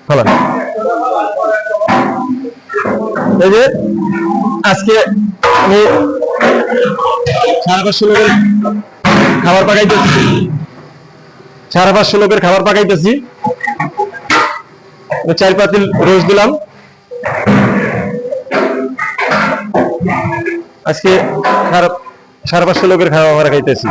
ফেলান। এই যে আজকে আমি 550 লোকের খাবার পাকাইতেছি, 550 লোকের খাবার পাকাইতেছি। 4 পাতিল রোজ দিলাম। আজকে 550 লোকের খাবার খাইতেছি।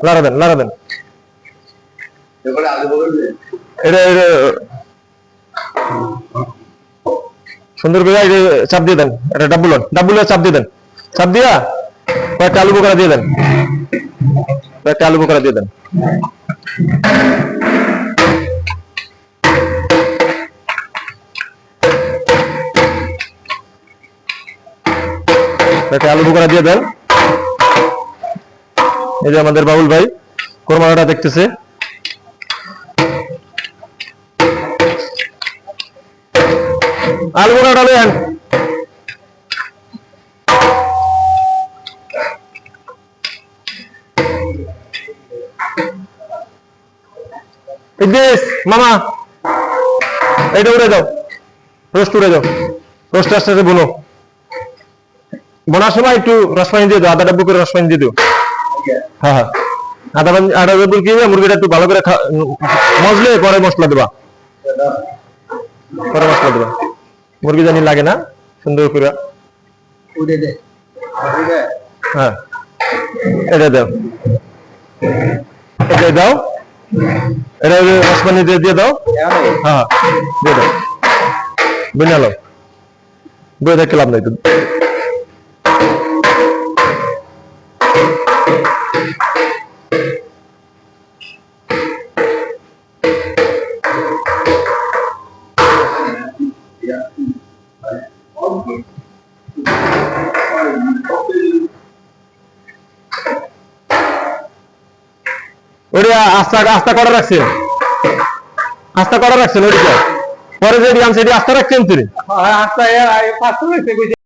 লাড়া দেন এটা সুন্দর করে চাপ দিয়ে দেন। এটা ডাবুল চাপ দিয়ে দেন। চাপ দিয়া কয়েকটা আলু বোকরা দিয়ে দেন। কয়েকটা আলু বোকরা দিয়ে দেন। কয়েকটা আলু বোকরা দিয়ে দেন। এই যে আমাদের বাবুল ভাই কোরমাটা দেখতেছে। আলু বোকরা ডালেন। ইদ্রিস মামা এইটা উড়ে যাও, রোস্ট উড়ে যাও। রোস্ট আস্তে আস্তে বোনো। বোনার সময় একটু রসমাইন দিয়ে দাও, আধা ডাব্বু করে রসমাইন দিয়ে দিও। হ্যাঁ আধা ডাব্বু কি মুরগিটা একটু ভালো করে মজলে পরে মশলা দেবা, পরে মশলা দেবা। মুরগি জানি লাগে না, সুন্দর করে। হ্যাঁ এটা দাও, এটা দাও, এটা রসমানি দিয়ে দাও। হ্যাঁ দিয়ে দাও, বিনালো বই দেখে লাভ নাই তো। আস্থা করা রাখছেন, আস্থা করা রাখছেন। ওইটা পরে যে আনছে আস্থা রাখছেন তিনি।